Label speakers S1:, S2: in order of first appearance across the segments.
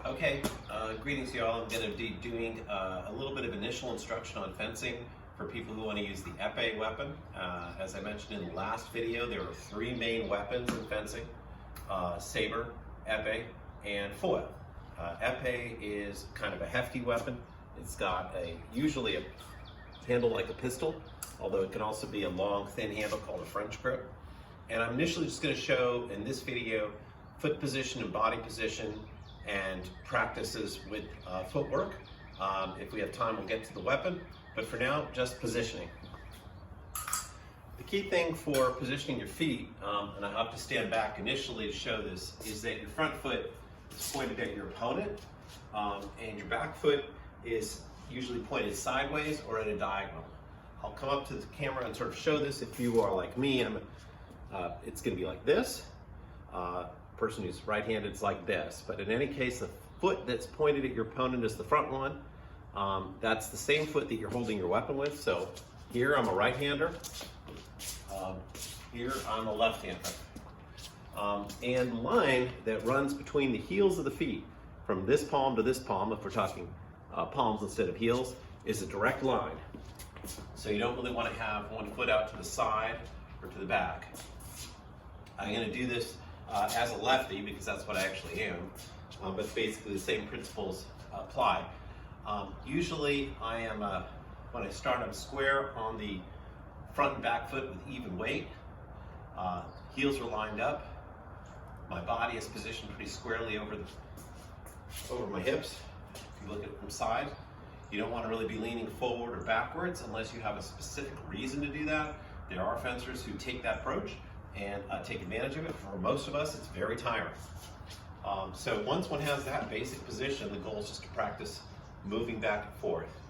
S1: Okay, greetings to y'all. I'm going to be doing a little bit of initial instruction on fencing for people who want to use the épée weapon. As I mentioned in the last video, there are three main weapons in fencing: saber, épée, and foil. Épée is kind of a hefty weapon. It's got usually a handle like a pistol, although it can also be a long, thin handle called a French grip. And I'm initially just going to show in this video foot position and body position and practices with footwork. If we have time, we'll get to the weapon, but for now, just positioning. The key thing for positioning your feet, and I have to stand back initially to show this, is that your front foot is pointed at your opponent, and your back foot is usually pointed sideways or at a diagonal. I'll come up to the camera and sort of show this. If you are like me, it's going to be like this. Person who's right-handed is like this, but in any case, the foot that's pointed at your opponent is the front one. That's the same foot that you're holding your weapon with. So here I'm a right-hander, here I'm a left-hander. And the line that runs between the heels of the feet, from this palm to this palm, if we're talking palms instead of heels, is a direct line. So you don't really want to have one foot out to the side or to the back. I'm going to do this as a lefty because that's what I actually am, but basically the same principles apply. Usually I am, when I start, I'm square on the front and back foot with even weight. Heels are lined up. My body is positioned pretty squarely over my hips. If you look at it from side, you don't want to really be leaning forward or backwards unless you have a specific reason to do that. There are fencers who take that approach and take advantage of it. For most of us, it's very tiring. So once one has that basic position, the goal is just to practice moving back and forth.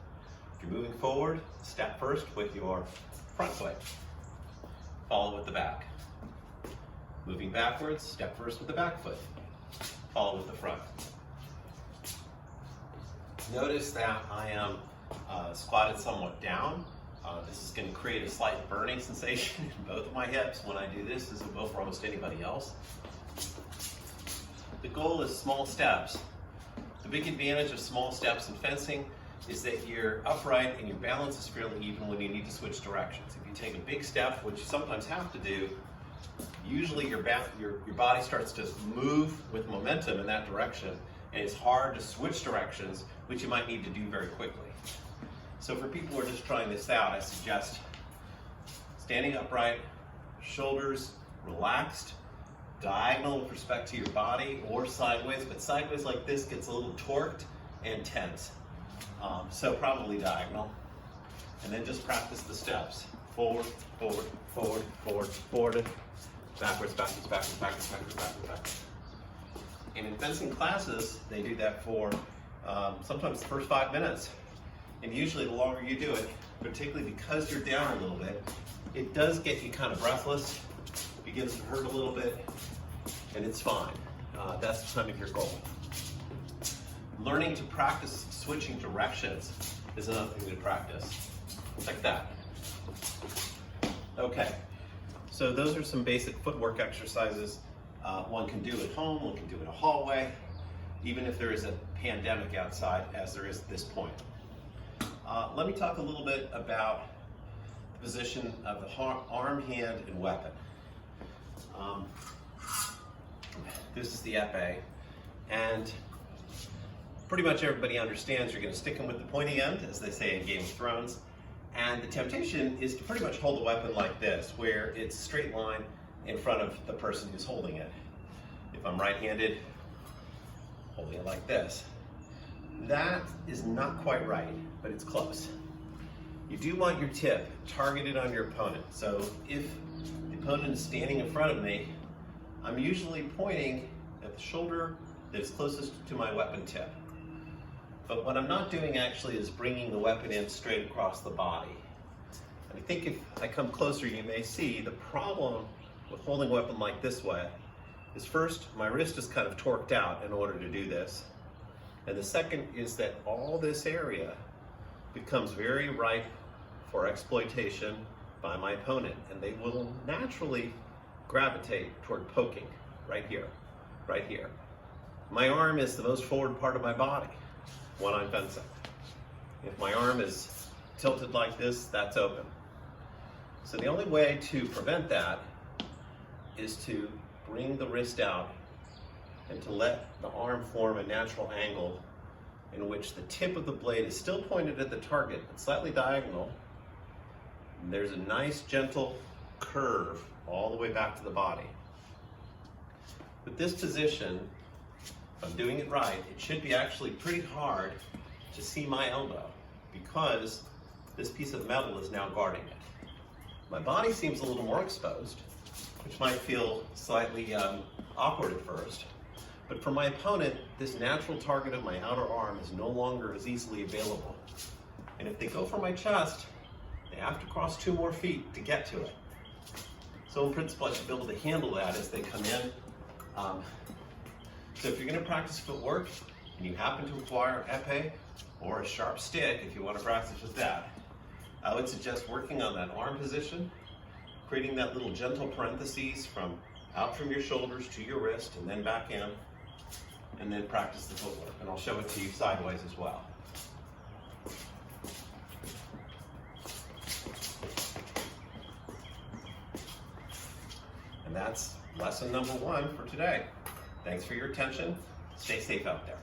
S1: If you're moving forward, step first with your front foot. Follow with the back. Moving backwards, step first with the back foot. Follow with the front. Notice that I am squatted somewhat down. This is going to create a slight burning sensation in both of my hips when I do this, as it will for almost anybody else. The goal is small steps. The big advantage of small steps in fencing is that you're upright and your balance is fairly even when you need to switch directions. If you take a big step, which you sometimes have to do, usually your body starts to move with momentum in that direction, and it's hard to switch directions, which you might need to do very quickly. So for people who are just trying this out, I suggest standing upright, shoulders relaxed, diagonal with respect to your body, or sideways, but sideways like this gets a little torqued and tense. So probably diagonal. And then just practice the steps. Forward, forward, forward, forward, forward, backwards, backwards, backwards, backwards, backwards, backwards, backwards. And in fencing classes, they do that for sometimes the first 5 minutes. And usually the longer you do it, particularly because you're down a little bit, it does get you kind of breathless, begins to hurt a little bit, and it's fine. That's kind of your goal. Learning to practice switching directions is another thing to practice, like that. Okay, so those are some basic footwork exercises one can do at home, one can do in a hallway, even if there is a pandemic outside, as there is at this point. Let me talk a little bit about the position of the arm, hand, and weapon. This is the épée, and pretty much everybody understands you're going to stick them with the pointy end, as they say in Game of Thrones, and the temptation is to pretty much hold the weapon like this, where it's a straight line in front of the person who's holding it. If I'm right-handed, holding it like this. That is not quite right, but it's close. You do want your tip targeted on your opponent. So if the opponent is standing in front of me, I'm usually pointing at the shoulder that is closest to my weapon tip. But what I'm not doing actually is bringing the weapon in straight across the body. And I think if I come closer, you may see the problem with holding a weapon like this way is, first, my wrist is kind of torqued out in order to do this. And the second is that all this area becomes very ripe for exploitation by my opponent, and they will naturally gravitate toward poking right here, right here. My arm is the most forward part of my body when I'm fencing. If my arm is tilted like this, that's open. So the only way to prevent that is to bring the wrist out and to let the arm form a natural angle in which the tip of the blade is still pointed at the target, but slightly diagonal. And there's a nice gentle curve all the way back to the body. With this position, if I'm doing it right, it should be actually pretty hard to see my elbow because this piece of metal is now guarding it. My body seems a little more exposed, which might feel slightly awkward at first. But for my opponent, this natural target of my outer arm is no longer as easily available. And if they go for my chest, they have to cross 2 more feet to get to it. So in principle, I should be able to handle that as they come in. So if you're going to practice footwork and you happen to acquire épée or a sharp stick, if you want to practice with that, I would suggest working on that arm position, creating that little gentle parentheses from out from your shoulders to your wrist and then back in, and then practice the footwork. And I'll show it to you sideways as well. And that's lesson number 1 for today. Thanks for your attention. Stay safe out there.